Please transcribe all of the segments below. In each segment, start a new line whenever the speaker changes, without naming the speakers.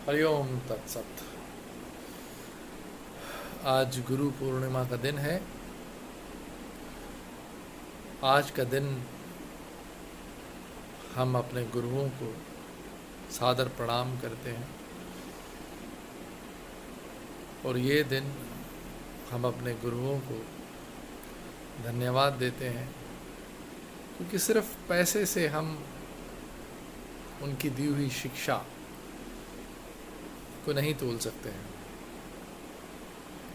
हरिओम तत्सत। आज गुरु पूर्णिमा का दिन है। आज का दिन हम अपने गुरुओं को सादर प्रणाम करते हैं और ये दिन हम अपने गुरुओं को धन्यवाद देते हैं, क्योंकि सिर्फ पैसे से हम उनकी दी हुई शिक्षा को नहीं तोल सकते हैं।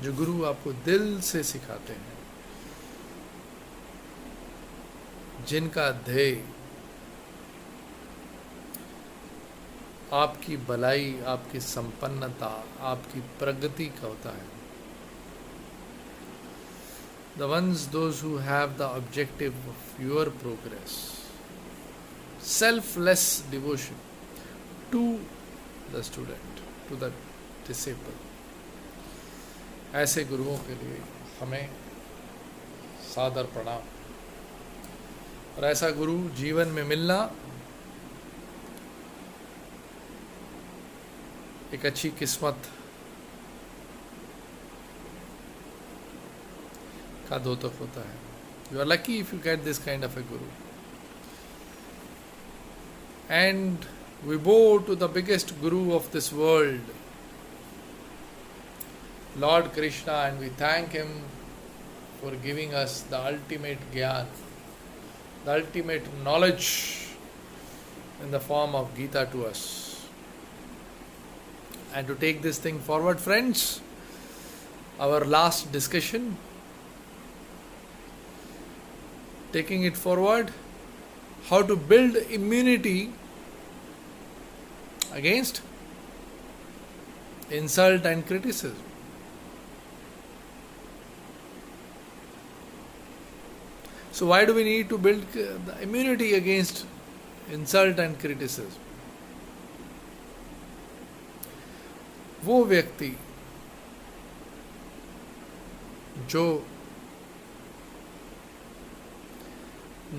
जो गुरु आपको दिल से सिखाते हैं, जिनका ध्येय आपकी भलाई, आपकी संपन्नता, आपकी प्रगति का होता है, the ones those who have the objective of your progress, selfless devotion to the student, to the disciple, ऐसे गुरुओं के लिए हमें सादर प्रणाम। और ऐसा गुरु जीवन में मिलना एक अच्छी किस्मत का द्योतक होता है। You are lucky if you get this kind of a guru. And we bow to the biggest guru of this world, Lord Krishna, and we thank him for giving us the ultimate gyan, the ultimate knowledge in the form of Gita to us. And to take this thing forward, friends, our last discussion, taking it forward, how to build immunity against insult and criticism. So why do we need to build the immunity against insult and criticism? वो व्यक्ति जो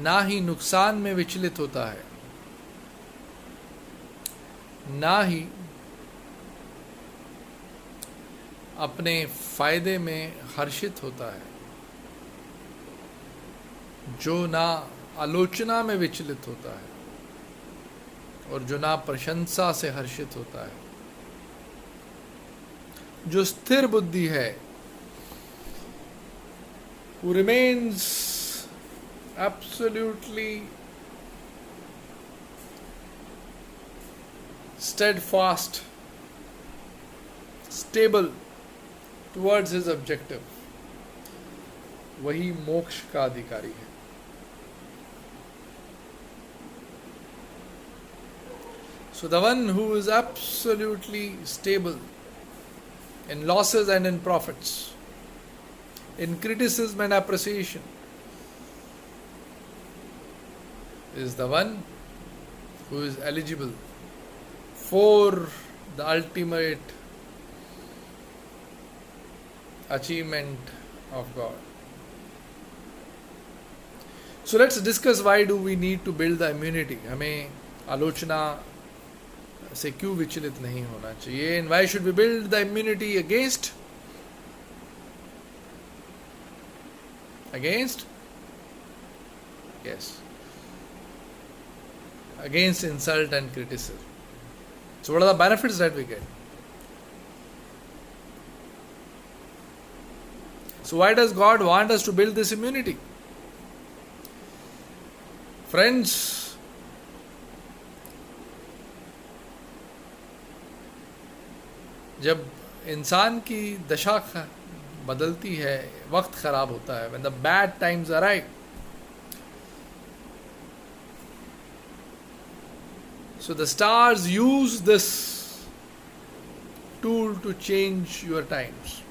ना ही नुकसान में विचलित होता है, ना ही अपने फायदे में हर्षित होता है, जो ना आलोचना में विचलित होता है और जो ना प्रशंसा से हर्षित होता है, जो स्थिर बुद्धि है, who remains absolutely steadfast, stable towards his objective, वही मोक्ष का अधिकारी है। So the one who is absolutely stable in losses and in profits, in criticism and appreciation, is the one who is eligible for the ultimate achievement of God. So let's discuss why do we need to build the immunity. हमें आलोचना से क्यों विचलित नहीं होना चाहिए? And why should we build the immunity against against insult and criticism. So what are the benefits that we get? So why does God want us to build this immunity? Friends, जब इंसान की दशा बदलती है, वक्त खराब होता है, when the bad times arrive, so the stars use this tool to change your times.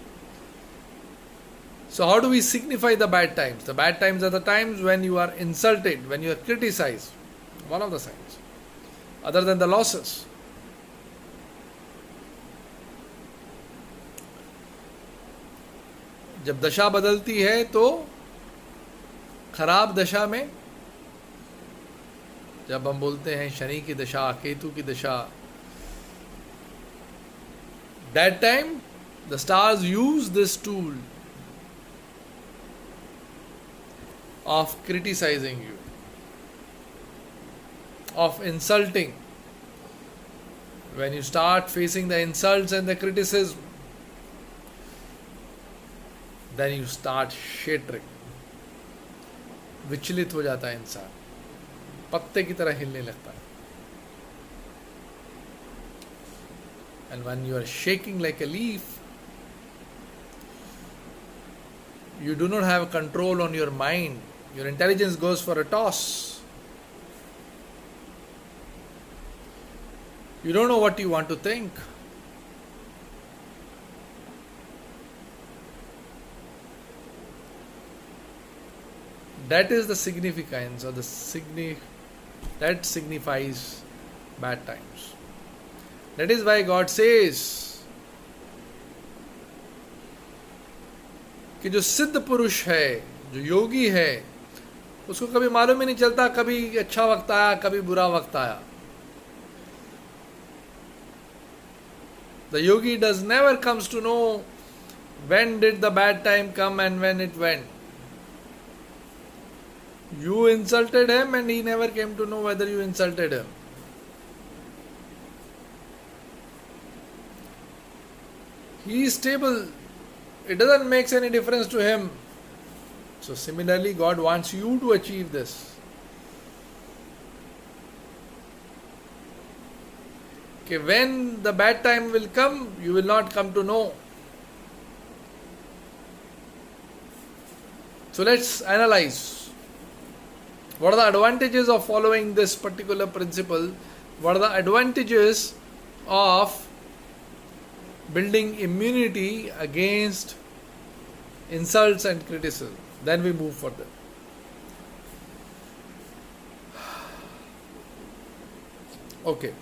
So how do we signify the bad times? The bad times are the times when you are insulted, when you are criticized. One of the signs, other than the losses. जब दशा बदलती है तो खराब दशा में जब हम बोलते हैं शनि की दशा, केतु की दशा, That time, the stars use this tool of criticizing you, of insulting. When you start facing the insults and the criticism, then you start shattering. विचलित हो जाता है इंसान, पत्ते की तरह हिलने लगता है. And when you are shaking like a leaf, you do not have control on your mind. Your intelligence goes for a toss. You don't know what you want to think. That is the significance, or that signifies bad times. That is why God says कि जो सिद्ध पुरुष है, जो योगी है, उसको कभी मालूम ही नहीं चलता कभी अच्छा वक्त आया, कभी बुरा वक्त आया. The yogi does never comes to know when did the bad time come and when it went. You insulted him and he never came to know whether you insulted him. He is stable. It doesn't make any difference to him. So similarly, God wants you to achieve this. Okay, when the bad time will come, you will not come to know. So let's analyze. What are the advantages of following this particular principle? What are the advantages of building immunity against insults and criticism? Then we move further. Okay.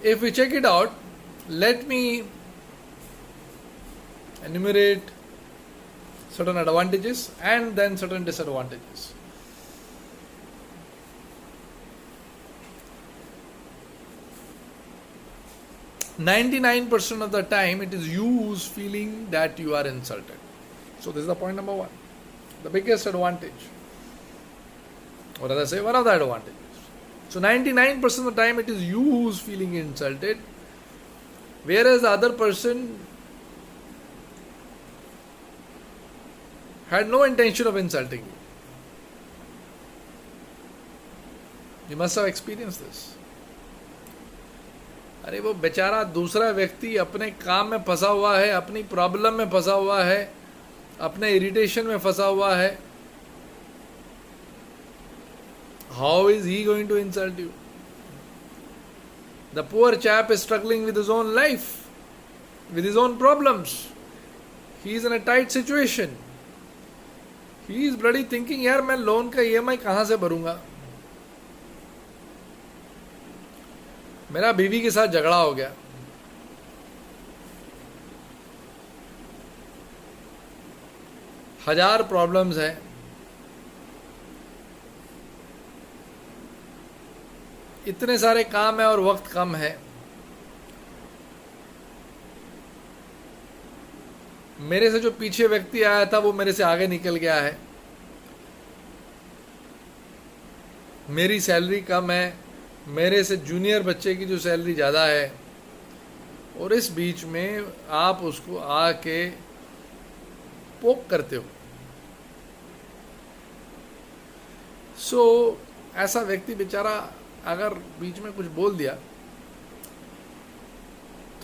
If we check it out, let me enumerate certain advantages and then certain disadvantages. "99% of the time it is you who's feeling that you are insulted." So this is the point number one. The biggest advantage. Or rather say, one of the advantages. So 99% of the time it is you who's feeling insulted, whereas the other person had no intention of insulting you. You must have experienced this. अरे वो बेचारा दूसरा व्यक्ति अपने काम में फंसा हुआ है, अपनी प्रॉब्लम में फंसा हुआ है, अपने इरिटेशन में फंसा हुआ है. How is he going to insult you? The poor chap is struggling with his own life, with his own problems. He is in a tight situation. He is bloody thinking, यार मैं loan का EMI कहाँ से भरूंगा? मेरा बीवी के साथ झगड़ा हो गया. हजार प्रॉब्लम्स हैं. इतने सारे काम है और वक्त कम है. मेरे से जो पीछे व्यक्ति आया था वो मेरे से आगे निकल गया है. मेरी सैलरी कम है, मेरे से जूनियर बच्चे की जो सैलरी ज़्यादा है, और इस बीच में आप उसको आके पोक करते हो. सो ऐसा व्यक्ति बेचारा अगर बीच में कुछ बोल दिया,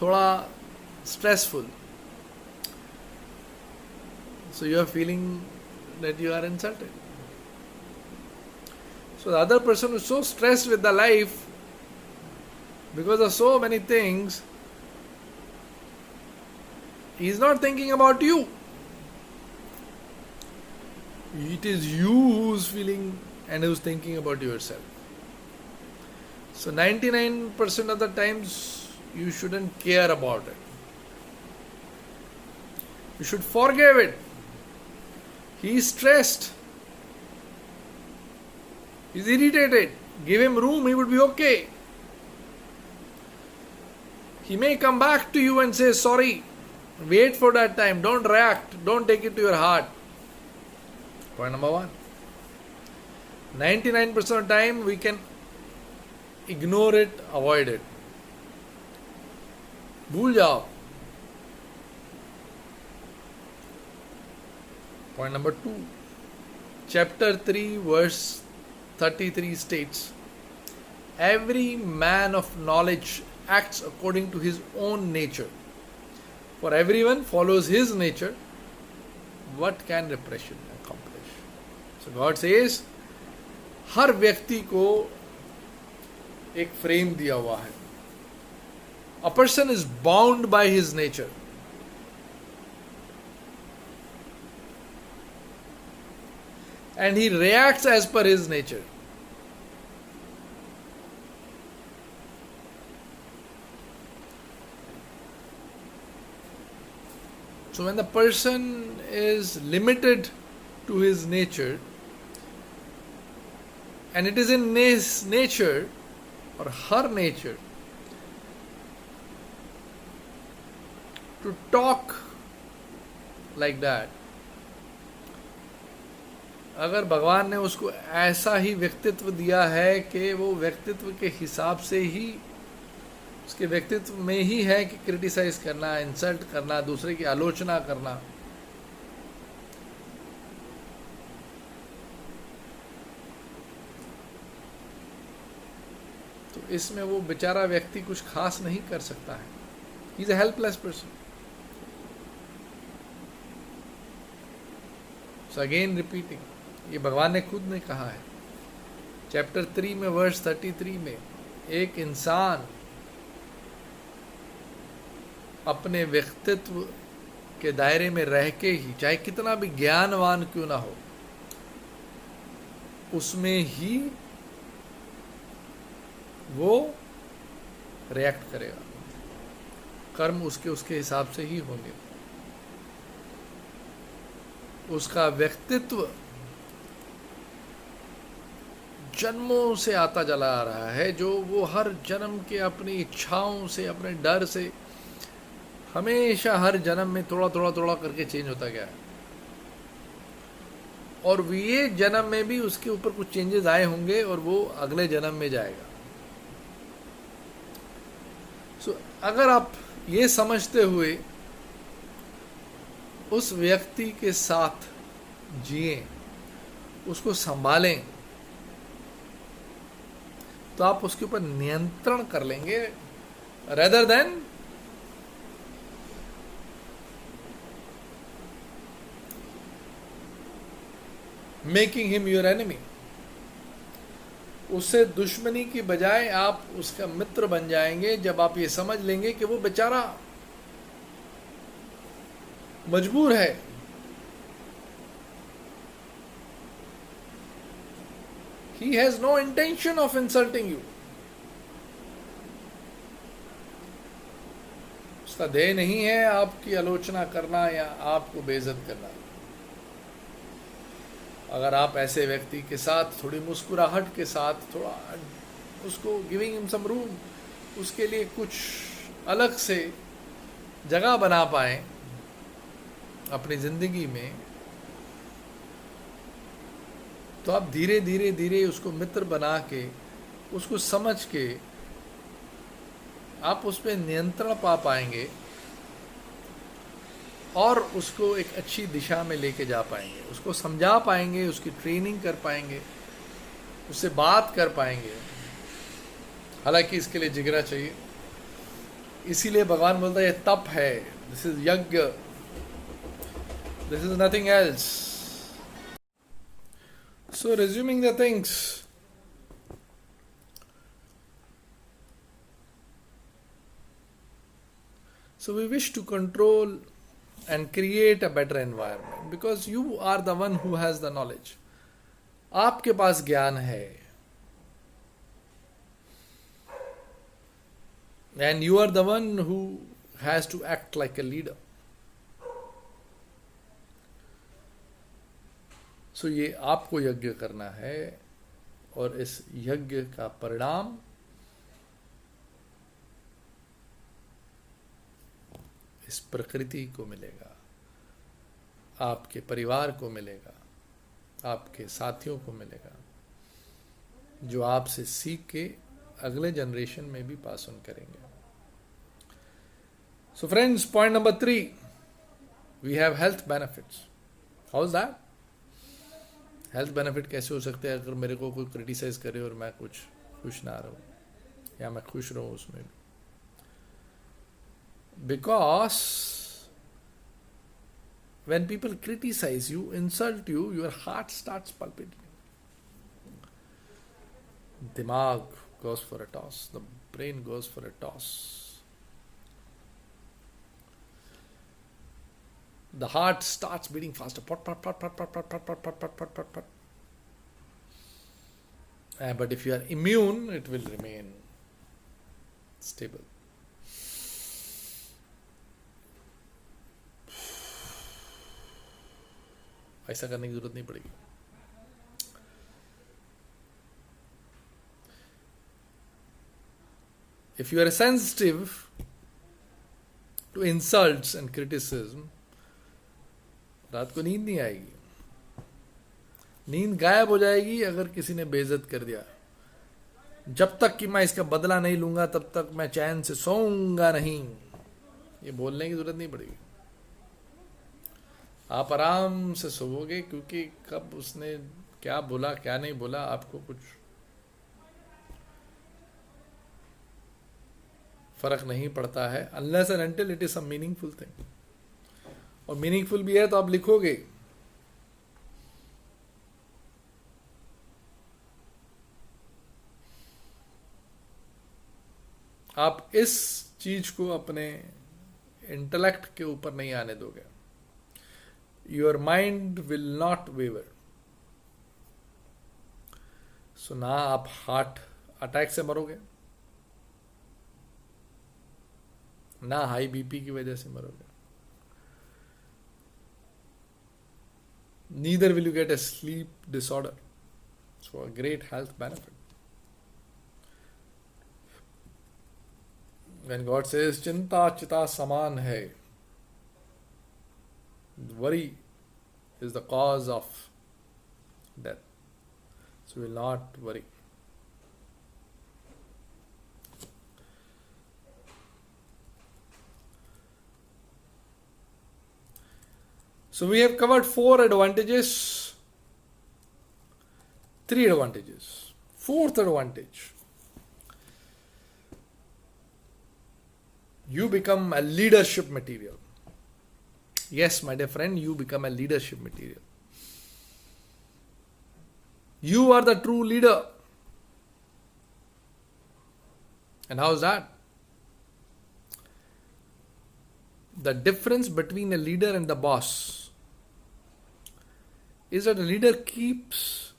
थोड़ा stressful, so you are feeling that you are insulted. So the other person is so stressed with the life because of so many things, he is not thinking about you. It is you who is feeling and who is thinking about yourself. So 99% of the times you shouldn't care about it. You should forgive it. He is stressed. He is irritated. Give him room, he would be okay. He may come back to you and say, sorry, wait for that time, don't react, don't take it to your heart. Point number one. 99% of the time we can ignore it, avoid it. भूल जाओ. Point number 2. Chapter 3 verse 33 states, every man of knowledge acts according to his own nature. For everyone follows his nature. What can repression accomplish? So God says, हर व्यक्ति को एक frame दिया हुआ है. A person is bound by his nature. And he reacts as per his nature. So when the person is limited to his nature, and it is in his nature or her nature to talk like that, अगर भगवान ने उसको ऐसा ही व्यक्तित्व दिया है कि वो व्यक्तित्व के हिसाब से ही, उसके व्यक्तित्व में ही है कि क्रिटिसाइज करना, इंसल्ट करना, दूसरे की आलोचना करना, तो इसमें वो बेचारा व्यक्ति कुछ खास नहीं कर सकता है. He is a helpless person. So again repeating, ये भगवान ने खुद ने कहा है. चैप्टर 3 में वर्स 33 में, एक इंसान अपने व्यक्तित्व के दायरे में रह के ही, चाहे कितना भी ज्ञानवान क्यों ना हो, उसमें ही वो रिएक्ट करेगा. कर्म उसके उसके हिसाब से ही होंगे. उसका व्यक्तित्व जन्मों से आता चला आ रहा है, जो वो हर जन्म के अपनी इच्छाओं से, अपने डर से हमेशा हर जन्म में थोड़ा थोड़ा थोड़ा करके चेंज होता गया है. और ये जन्म में भी उसके ऊपर कुछ चेंजेस आए होंगे और वो अगले जन्म में जाएगा. सो अगर आप ये समझते हुए उस व्यक्ति के साथ जिए, उसको संभालें, तो आप उसके ऊपर नियंत्रण कर लेंगे, rather than making him your enemy. उससे दुश्मनी की बजाय आप उसका मित्र बन जाएंगे जब आप ये समझ लेंगे कि वो बेचारा मजबूर है. He has no intention of insulting you. उसका ध्येय नहीं है आपकी आलोचना करना या आपको बेइज्जत करना. अगर आप ऐसे व्यक्ति के साथ थोड़ी मुस्कुराहट के साथ, थोड़ा उसको गिविंग हिम सम रूम, उसके लिए कुछ अलग से जगह बना पाए अपनी जिंदगी में, तो आप धीरे धीरे धीरे उसको मित्र बना के, उसको समझ के आप उस पर नियंत्रण पा पाएंगे और उसको एक अच्छी दिशा में लेके जा पाएंगे. उसको समझा पाएंगे, उसकी ट्रेनिंग कर पाएंगे, उससे बात कर पाएंगे. हालांकि इसके लिए जिगरा चाहिए. इसीलिए भगवान बोलता है ये तप है, दिस इज यज्ञ, this is nothing else. So resuming the things, so we wish to control and create a better environment because you are the one who has the knowledge. आपके पास ज्ञान है and you are the one who has to act like a leader. सो ये आपको यज्ञ करना है और इस यज्ञ का परिणाम इस प्रकृति को मिलेगा, आपके परिवार को मिलेगा, आपके साथियों को मिलेगा, जो आपसे सीख के अगले जनरेशन में भी पास ऑन करेंगे. So friends, point number 3, we have health benefits. How is that? Health benefit कैसे हो सकते हैं अगर मेरे को कोई क्रिटिसाइज करे और मैं कुछ खुश ना रहूं या मैं खुश रहूं उसमें भी? Because when people criticize you, insult you, your heart starts palpitating. Dimag goes for a toss. The brain goes for a toss. The heart starts beating faster. Pot, pot, pot, pot, pot, pot, pot, pot, pot, pot, pot, pot, pot. But if you are immune, it will remain stable. ऐसा करने की जरूरत नहीं पड़ेगी. If you are sensitive to insults and criticism, रात को नींद नहीं आएगी. नींद गायब हो जाएगी अगर किसी ने बेइज्जत कर दिया. जब तक कि मैं इसका बदला नहीं लूंगा तब तक मैं चैन से सोऊंगा नहीं. ये बोलने की जरूरत नहीं पड़ेगी. आप आराम से सोओगे, क्योंकि कब उसने क्या बोला क्या नहीं बोला आपको कुछ फर्क नहीं पड़ता है, unless and until it is some meaningful thing. और मीनिंगफुल भी है तो आप लिखोगे. आप इस चीज को अपने इंटेलेक्ट के ऊपर नहीं आने दोगे. Your mind will not waver. So ना आप हार्ट अटैक से मरोगे, ना हाई बीपी की वजह से मरोगे. Neither will you get a sleep disorder. So a great health benefit. When God says चिंता चिता समान है, worry is the cause of death. So we will not worry. So we have covered 4 advantages, 3 advantages. 4th advantage, you become a leadership material. Yes, my dear friend, you become a leadership material. You are the true leader. And how is that? The difference between a leader and the boss is that a leader keeps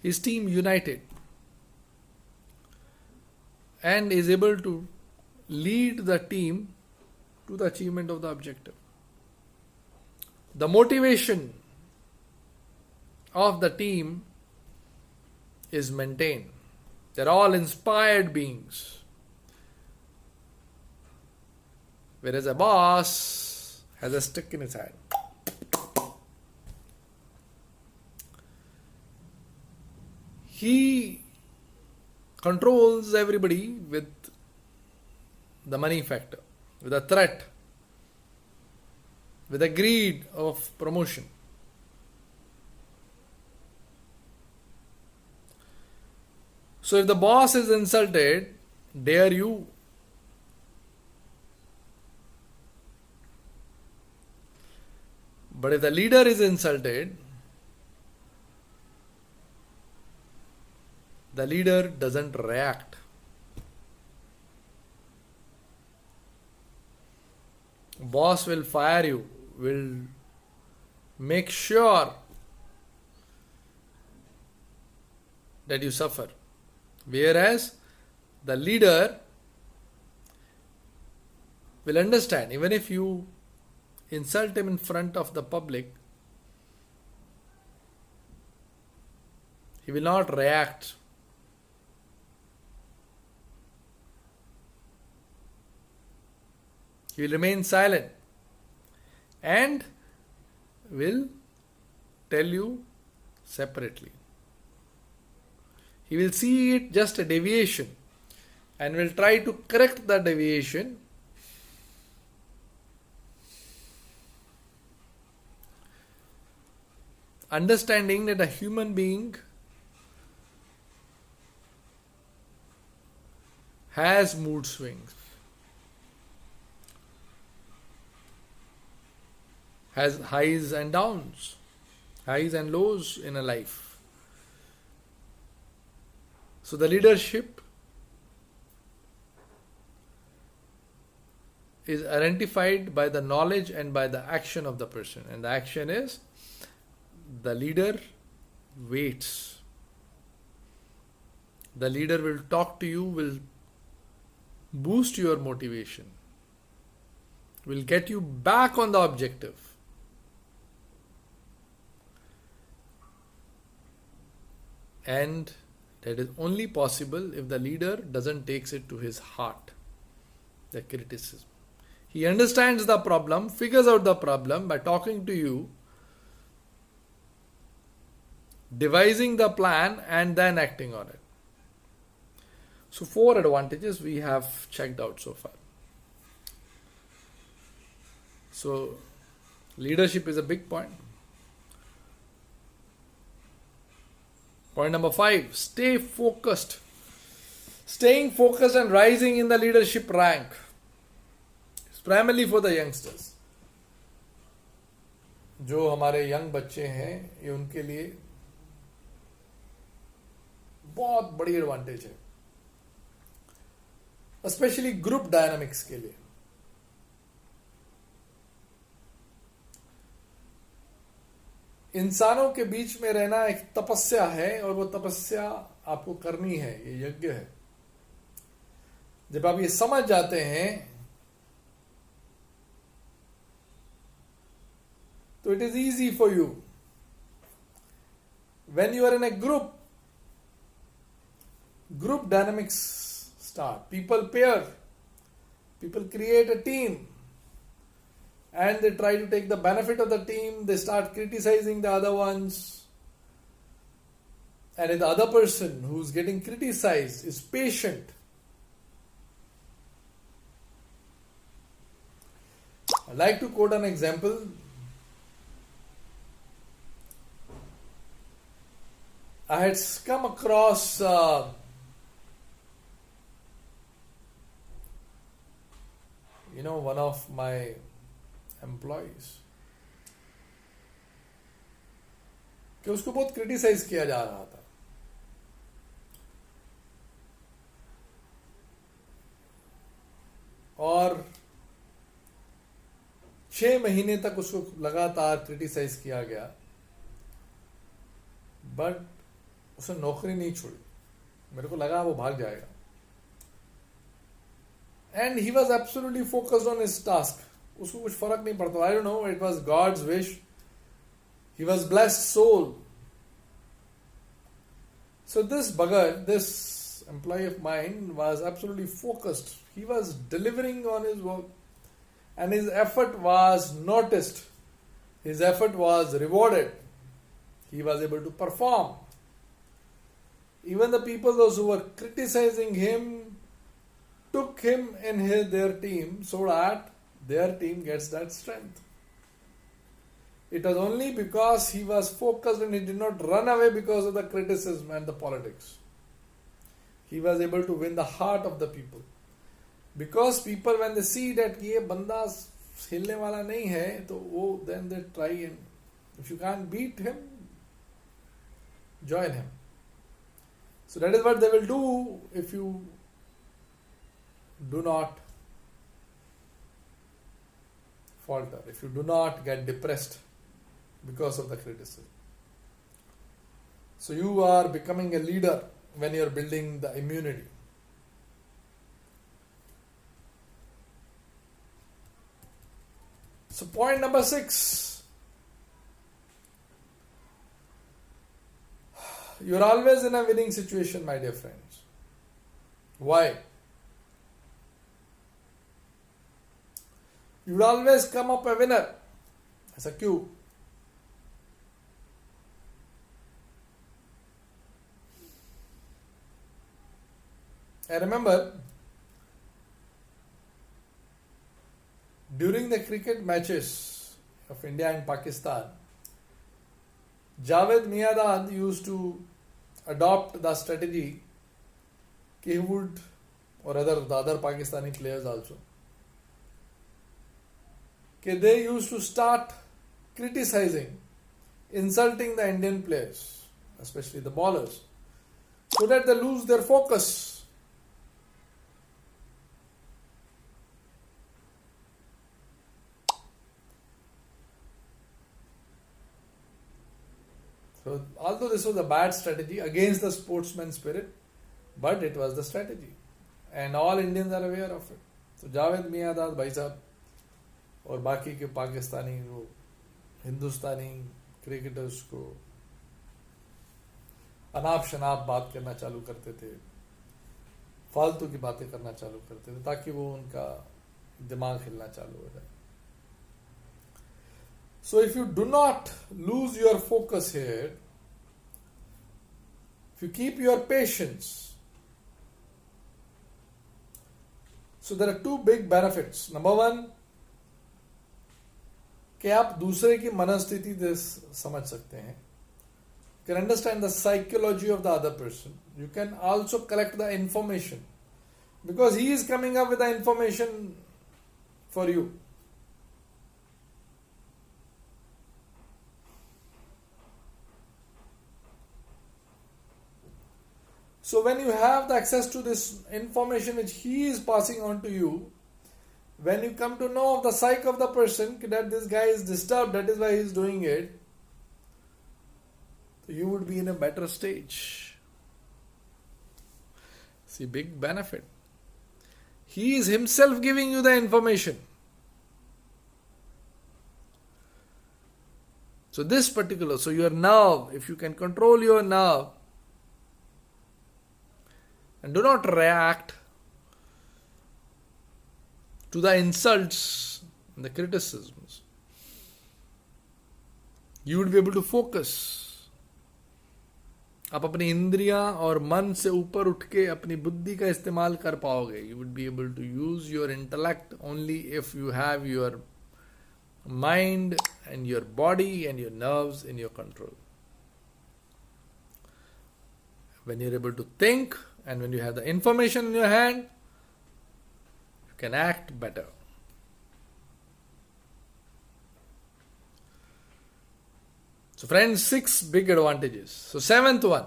his team united and is able to lead the team to the achievement of the objective. The motivation of the team is maintained. They're all inspired beings. Whereas a boss has a stick in his hand. He controls everybody with the money factor, with a threat, with a greed of promotion. So if the boss is insulted, dare you? But if the leader is insulted, the leader doesn't react. Boss will fire you, will make sure that you suffer. Whereas the leader will understand, even if you insult him in front of the public, he will not react. He will remain silent and will tell you separately. He will see it just a deviation and will try to correct the deviation. Understanding that a human being has mood swings, has highs and downs, highs and lows in a life. So the leadership is identified by the knowledge and by the action of the person. And the action is the leader waits. The leader will talk to you, will boost your motivation, will get you back on the objective. And that is only possible if the leader doesn't take it to his heart, the criticism. He understands the problem, figures out the problem by talking to you, devising the plan and then acting on it. So 4 advantages we have checked out so far. So leadership is a big point. Point number 5, stay focused. Staying focused and rising in the leadership rank is primarily for the youngsters. जो हमारे young बच्चे हैं, ये उनके लिए बहुत बड़ी advantage है, स्पेशली ग्रुप डायनामिक्स के लिए. इंसानों के बीच में रहना एक तपस्या है और वो तपस्या आपको करनी है, ये यज्ञ है. जब आप ये समझ जाते हैं तो it is easy for you. When you are in a group, group dynamics start. People pair, people create a team, and they try to take the benefit of the team. They start criticizing the other ones, and if the other person who's getting criticized is patient, I like to quote an example. I had come across one of my employees, कि उसको बहुत criticise किया जा रहा था. और 6 महीने तक उसको लगातार क्रिटिसाइज किया गया, बट उसने नौकरी नहीं छोड़ी. मेरे को लगा वो भाग जाएगा. And he was absolutely focused on his task. उसको कुछ फर्क नहीं पड़ता. I don't know, it was God's wish. He was blessed soul. So this bugger, this employee of mine was absolutely focused. He was delivering on his work and his effort was noticed. His effort was rewarded. He was able to perform. Even the people, those who were criticizing him, took him in their team so that their team gets that strength. It was only because he was focused and he did not run away because of the criticism and the politics. He was able to win the heart of the people. Because people, when they see that ये बंदा हिलने वाला नहीं है, तो वो then they try, and if you can't beat him, join him. So that is what they will do if you do not falter, if you do not get depressed because of the criticism. So you are becoming a leader when you are building the immunity. So point number 6, you are always in a winning situation, my dear friends. Why? You would always come up a winner. ऐसा क्यों? I remember during the cricket matches of India and Pakistan, Javed Miandad used to adopt the strategy he would, or rather the other Pakistani players also, they used to start criticizing, insulting the Indian players, especially the bowlers, so that they lose their focus. So, although this was a bad strategy against the sportsman spirit, but it was the strategy. And all Indians are aware of it. So, Javed Miandad भाई साहब और बाकी के पाकिस्तानी वो हिंदुस्तानी cricketers को अनाप शनाप बात करना चालू करते थे, फालतू की बातें करना चालू करते थे, ताकि वो उनका दिमाग हिलना चालू हो जाए. So if you do not lose your focus here, if you keep your patience, so there are two big benefits. Number one, कि आप दूसरे की मनस्थिति समझ सकते हैं. You can understand the psychology of the other person. You can also collect the information because he is coming up with the information for you. So when you have the access to this information which he is passing on to you, when you come to know of the psyche of the person, that this guy is disturbed, that is why he is doing it, so you would be in a better stage. See, big benefit. He is himself giving you the information. So this particular, so your nerve, if you can control your nerve, and do not react to the insults and the criticisms, you would be able to focus. आप अपनी इंद्रियां और मन से ऊपर उठ के अपनी बुद्धि का इस्तेमाल कर पाओगे. You would be able to use your intellect only if you have your mind and your body and your nerves in your control. When you're able to think, and when you have the information in your hand, you can act better. So friends, 6 big advantages. So 7th one.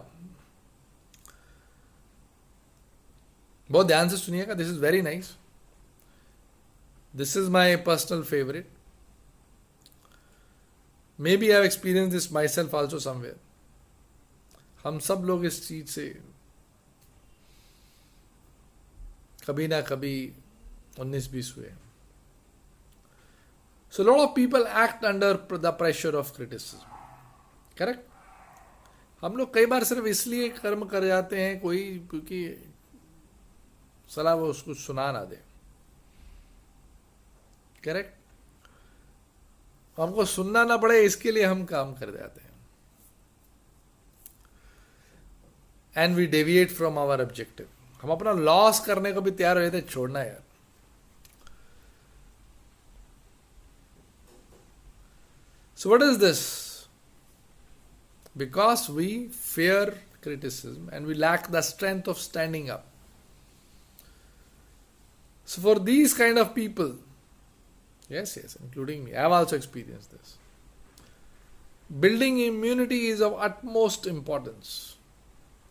बहुत ध्यान से सुनिएगा. This is very nice. This is my personal favorite. Maybe I have experienced this myself also somewhere. हम सब लोग इस चीज से कभी ना कभी 19-20 हुए. So a lot of people act under the pressure of criticism. Correct? हम लोग कई बार सिर्फ इसलिए कर्म कर जाते हैं कोई, क्योंकि सलाह वो उसको सुना ना दे. करेक्ट? हमको सुनना ना पड़े इसके लिए हम काम कर जाते हैं. And we deviate from our objective. हम अपना लॉस करने को भी तैयार हो जाते हैं. छोड़ना यार. So what is this? Because we fear criticism and we lack the strength of standing up. So for these kind of people, yes, including me, I have also experienced this. Building immunity is of utmost importance.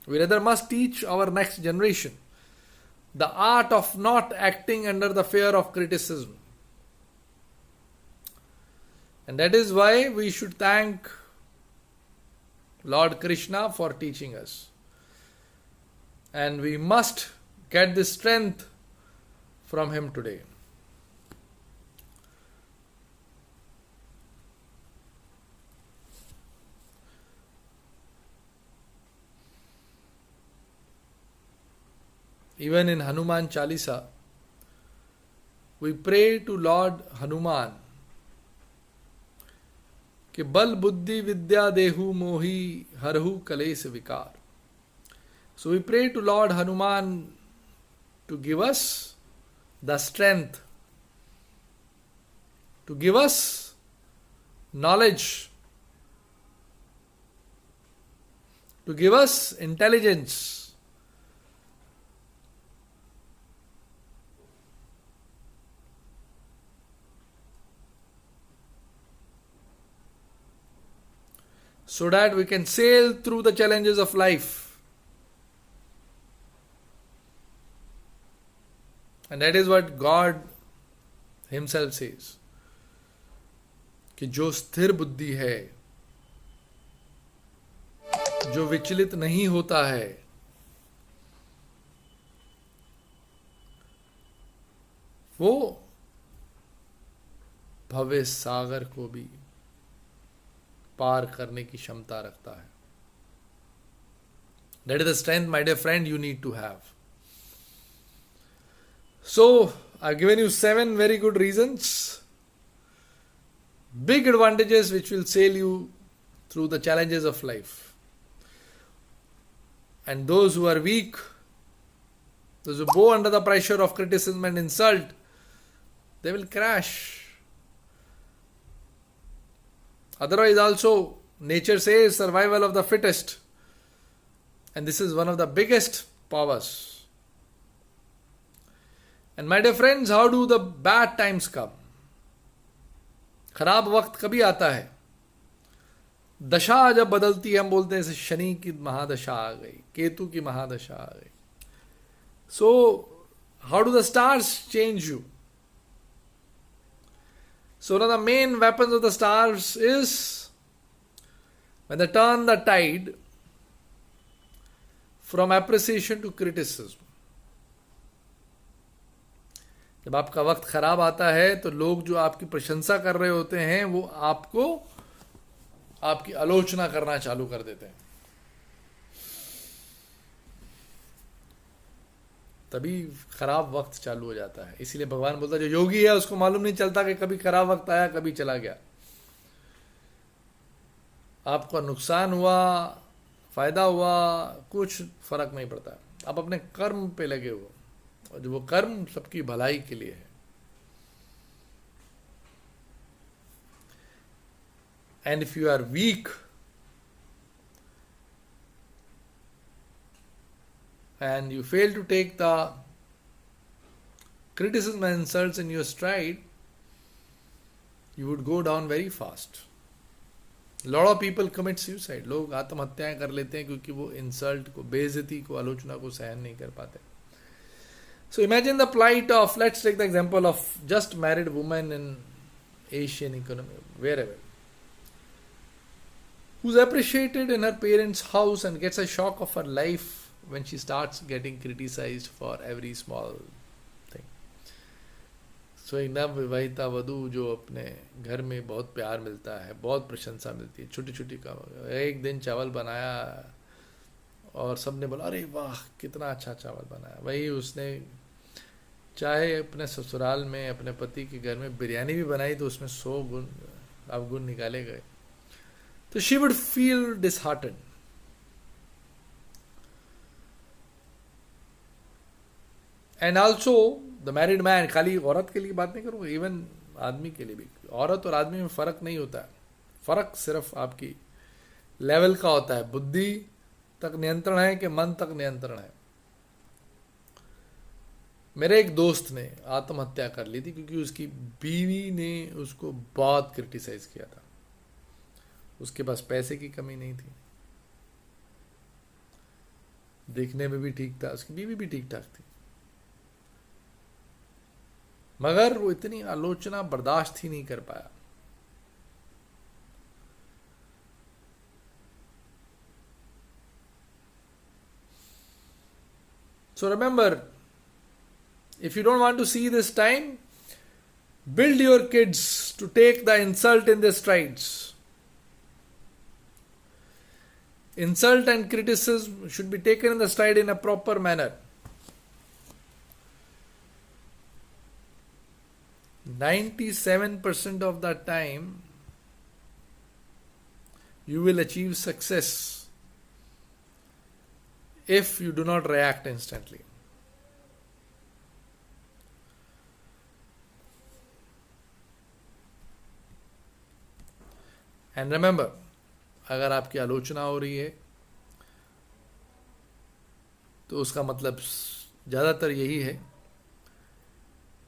We rather must teach our next generation the art of not acting under the fear of criticism. And that is why we should thank Lord Krishna for teaching us. And we must get this strength from him today. Even in Hanuman Chalisa, we pray to Lord Hanuman कि बल बुद्धि विद्या देहु मोहि हरहु कलेश विकार. So we pray to Lord Hanuman to give us the strength, to give us knowledge, to give us intelligence, so that we can sail through the challenges of life. And that is what God Himself says, कि जो स्थिर बुद्धि है, जो विचलित नहीं होता है, वो भव्य सागर को भी पार करने की क्षमता रखता है. That is the strength, my dear friend, you need to have. So, I've given you 7 very good reasons, big advantages which will sail you through the challenges of life. And those who are weak, those who bow under the pressure of criticism and insult, they will crash. Otherwise also, nature says survival of the fittest. And this is one of the biggest powers. And my dear friends, how do the bad times come? खराब वक्त कभी आता है? दशा जब बदलती है, हम बोलते हैं जैसे शनि की महादशा आ गई, केतु की महादशा आ गई. So, how do the stars change you? So, one of the main weapons of the stars is when they turn the tide from appreciation to criticism. जब आपका वक्त खराब आता है तो लोग जो आपकी प्रशंसा कर रहे होते हैं वो आपको आपकी आलोचना करना चालू कर देते हैं. तभी खराब वक्त चालू हो जाता है. इसीलिए भगवान बोलता है जो योगी है उसको मालूम नहीं चलता कि कभी खराब वक्त आया, कभी चला गया. आपका नुकसान हुआ, फायदा हुआ, कुछ फर्क नहीं पड़ता. आप अपने कर्म पे लगे हो और जो वो कर्म सबकी भलाई के लिए है. And if you are weak and you fail to take the criticism and insults in your stride, you would go down very fast. A lot of people commit suicide. लोग आत्महत्याएं कर लेते हैं क्योंकि वो इंसल्ट को, बेइज्जती को, आलोचना को सहन नहीं कर पाते. So imagine the plight of, let's take the example of just married woman in Asian economy, wherever, who's appreciated in her parents' house and gets a shock of her life when she starts getting criticized for every small thing. So एक नवविवाहिता वधू जो अपने घर में बहुत प्यार मिलता है, बहुत प्रशंसा मिलती है, छोटी छोटी काम. एक दिन चावल बनाया और सबने बोला अरे वाह कितना अच्छा चावल बनाया. वही उसने चाहे अपने ससुराल में अपने पति के घर में बिरयानी भी बनाई तो उसमें 100 गुण अवगुण निकाले गए, तो she would feel disheartened. And also the married man, खाली औरत के लिए बात नहीं करूँगा, इवन आदमी के लिए भी. औरत और आदमी में फ़र्क नहीं होता है. फ़र्क सिर्फ आपकी लेवल का होता है. बुद्धि तक नियंत्रण है कि मन तक नियंत्रण है. मेरे एक दोस्त ने आत्महत्या कर ली थी क्योंकि उसकी बीवी ने उसको बहुत क्रिटिसाइज किया था. उसके पास पैसे की कमी नहीं थी, देखने में भी ठीक था, उसकी बीवी भी ठीक ठाक थी, मगर वो इतनी आलोचना बर्दाश्त ही नहीं कर पाया. So remember, if you don't want to see this time, build your kids to take the insult in their strides. Insult and criticism should be taken in the stride in a proper manner. 97% of the time you will achieve success if you do not react instantly. And remember, अगर आपकी आलोचना हो रही है तो उसका मतलब ज़्यादातर यही है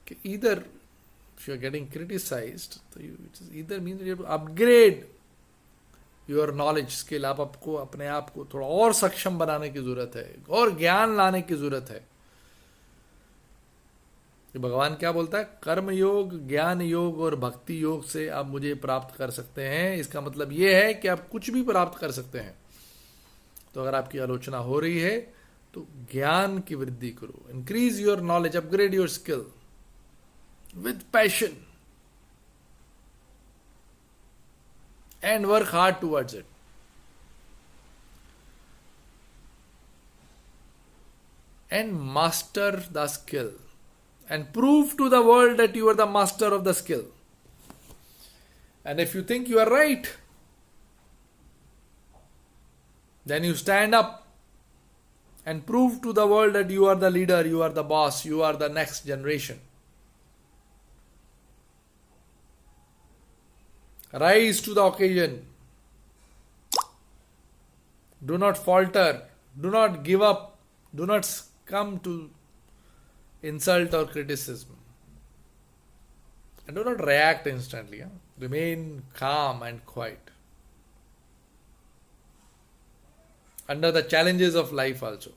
कि either if you are getting criticized, तो it either means you have to upgrade your knowledge skill. आप आपको अपने आप को थोड़ा और सक्षम बनाने की ज़रूरत है, और ज्ञान लाने की ज़रूरत है. भगवान क्या बोलता है? कर्म योग, ज्ञान योग और भक्ति योग से आप मुझे प्राप्त कर सकते हैं. इसका मतलब ये है कि आप कुछ भी प्राप्त कर सकते हैं. तो अगर आपकी आलोचना हो रही है तो ज्ञान की वृद्धि करो. Increase your knowledge, upgrade your skill with passion and work hard towards it. And master the skill and prove to the world that you are the master of the skill. And if you think you are right, then you stand up and prove to the world that you are the leader, you are the boss, you are the next generation. Rise to the occasion. Do not falter. Do not give up. Do not succumb to insult or criticism. And do not react instantly. Remain calm and quiet under the challenges of life also.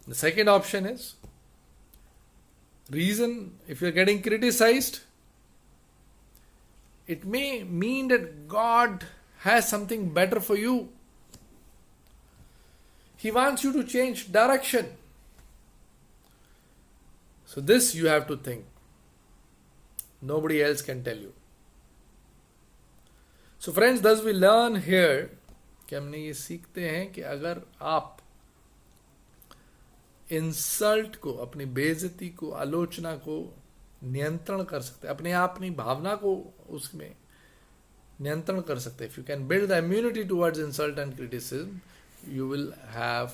The second option is reason. If you are getting criticized, it may mean that God has something better for you. He wants you to change direction. So this you have to think. Nobody else can tell you. So friends, thus we learn here कि हमने ये सीखते हैं कि अगर आप insult को, अपनी बेइज्जती को, आलोचना को नियंत्रण कर सकते, अपने आप अपनी भावना को उसमें नियंत्रण कर सकते. If you can build the immunity towards insult and criticism, you will have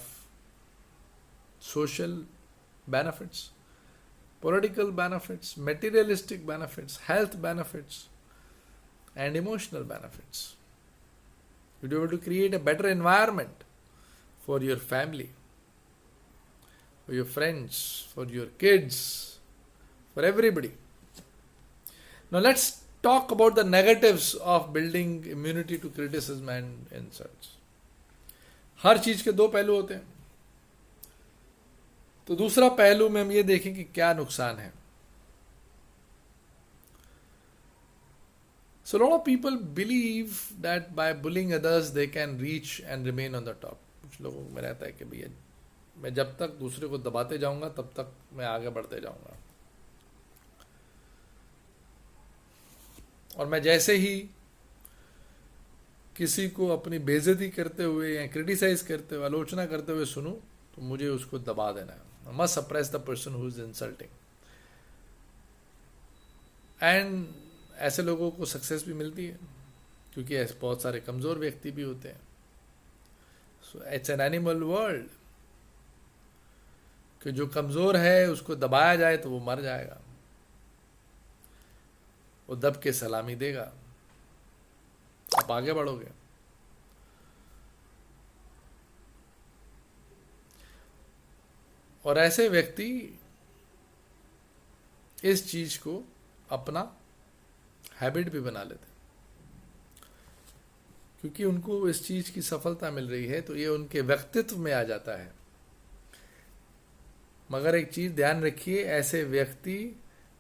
social benefits, political benefits, materialistic benefits, health benefits, and emotional benefits. You'll be able to create a better environment for your family, for your friends, for your kids, for everybody. Now let's talk about the negatives of building immunity to criticism and insults. हर चीज के दो पहलू होते हैं. तो दूसरा पहलू में हम ये देखें कि क्या नुकसान है. So a lot of people believe that by bullying others they can reach and remain on the top. कुछ लोगों में रहता है कि भैया मैं जब तक दूसरे को दबाते जाऊंगा तब तक मैं आगे बढ़ते जाऊंगा, और मैं जैसे ही किसी को अपनी बेइज्जती करते हुए या क्रिटिसाइज करते हुए, आलोचना करते हुए सुनूं तो मुझे उसको दबा देना है. I must suppress the person who is insulting. And ऐसे लोगों को सक्सेस भी मिलती है क्योंकि ऐसे बहुत सारे कमज़ोर व्यक्ति भी होते हैं. So it's an animal world कि जो कमज़ोर है उसको दबाया जाए तो वो मर जाएगा, वो दब के सलामी देगा, आप आगे बढ़ोगे. और ऐसे व्यक्ति इस चीज को अपना हैबिट भी बना लेते हैं क्योंकि उनको इस चीज की सफलता मिल रही है, तो ये उनके व्यक्तित्व में आ जाता है. मगर एक चीज ध्यान रखिए, ऐसे व्यक्ति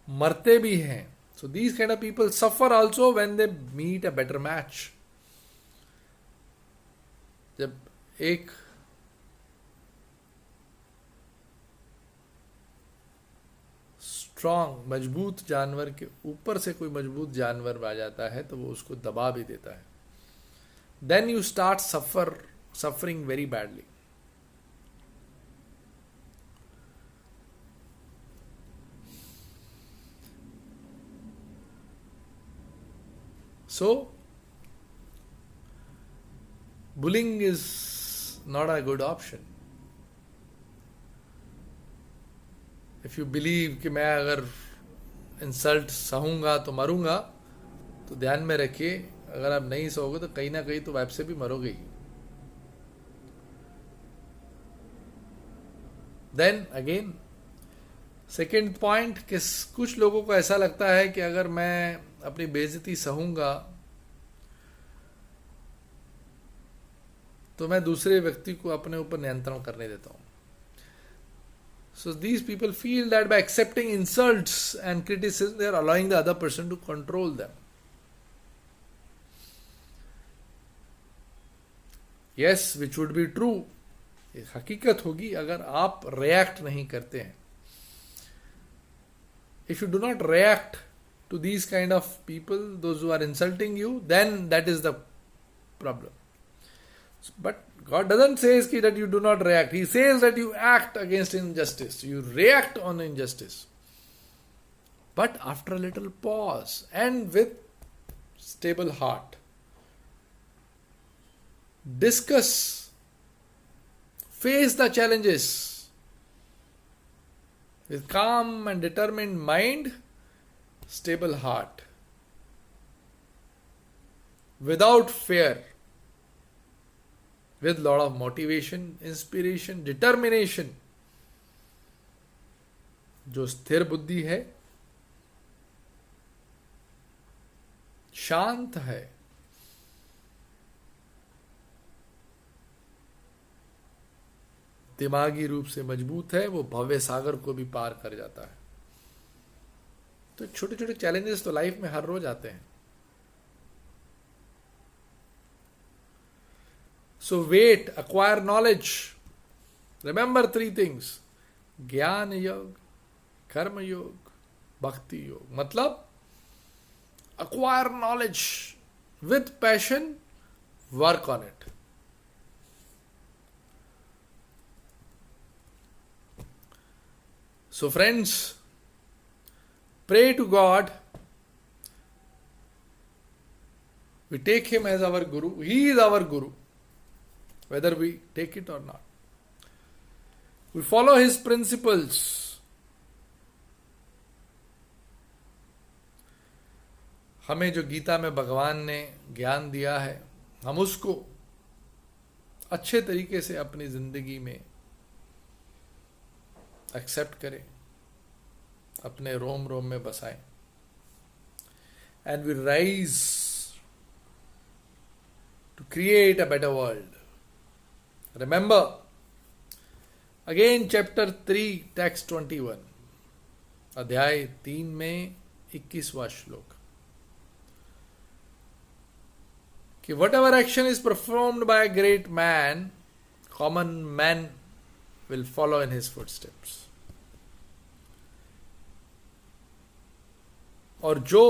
मरते भी हैं. So these kind of people suffer also when they meet a better match. जब एक स्ट्रॉन्ग मजबूत जानवर के ऊपर से कोई मजबूत जानवर आ जाता है तो वो उसको दबा भी देता है. Then you start suffering very badly. So bullying is not a good option. If you believe कि मैं अगर इंसल्ट सहूंगा तो मरूंगा, तो ध्यान में रखिए, अगर आप नहीं सहोगे तो कहीं ना कहीं तो वाइफ से भी मरोगे ही. देन अगेन सेकेंड पॉइंट, कि कुछ लोगों को ऐसा लगता है कि अगर मैं अपनी बेइज्जती सहूंगा तो मैं दूसरे व्यक्ति को अपने ऊपर नियंत्रण करने देता हूं. So these people feel that by accepting insults and criticism, they are allowing the other person to control them. Yes, which would be true. ये हकीकत होगी अगर आप react नहीं करते हैं. If you do not react to these kind of people, those who are insulting you, then that is the problem. But God doesn't say that you do not react. He says that you act against injustice. You react on injustice. But after a little pause and with stable heart. Discuss. Face the challenges. With calm and determined mind, stable heart. Without fear. With lot of motivation, inspiration, determination. जो स्थिर बुद्धि है, शांत है, दिमागी रूप से मजबूत है, वो भव्य सागर को भी पार कर जाता है. तो छोटे छोटे चैलेंजेस तो लाइफ में हर रोज आते हैं. So wait, acquire knowledge. Remember 3 things. ज्ञान योग, कर्म योग, भक्ति योग. मतलब acquire knowledge with passion, work on it. So friends, pray to God. We take Him as our Guru. He is our Guru. Whether we take it or not. We follow His principles. हमें जो गीता में भगवान ने ज्ञान दिया है, हम उसको अच्छे तरीके से अपनी जिंदगी में एक्सेप्ट करें, अपने रोम रोम में बसाएं. And we rise to create a better world. Remember, again chapter 3, text 21, अध्याय 3 में 21वां श्लोक, कि whatever action is performed by a great man, common men will follow in his footsteps. और जो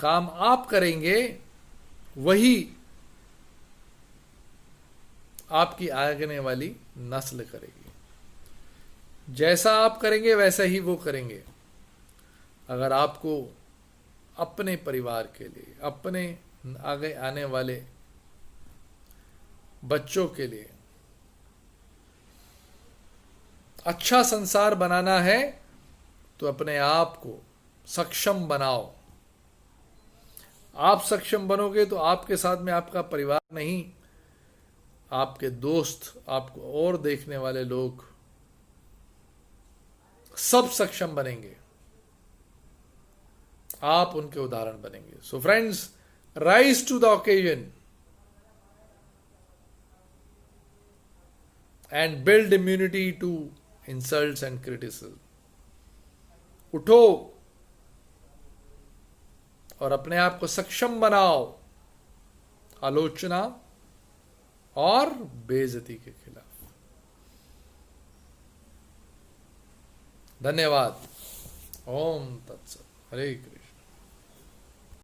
काम आप करेंगे वही आपकी आगने वाली नस्ल करेगी. जैसा आप करेंगे वैसा ही वो करेंगे. अगर आपको अपने परिवार के लिए, अपने आगे आने वाले बच्चों के लिए अच्छा संसार बनाना है, तो अपने आप को सक्षम बनाओ. आप सक्षम बनोगे तो आपके साथ में आपका परिवार नहीं, आपके दोस्त, आपको और देखने वाले लोग सब सक्षम बनेंगे. आप उनके उदाहरण बनेंगे. So friends, rise to the occasion and build immunity to insults and criticism. उठो और अपने आप को सक्षम बनाओ आलोचना और बेइज्जती के खिलाफ. धन्यवाद. ओम तत्सत. हरे कृष्ण.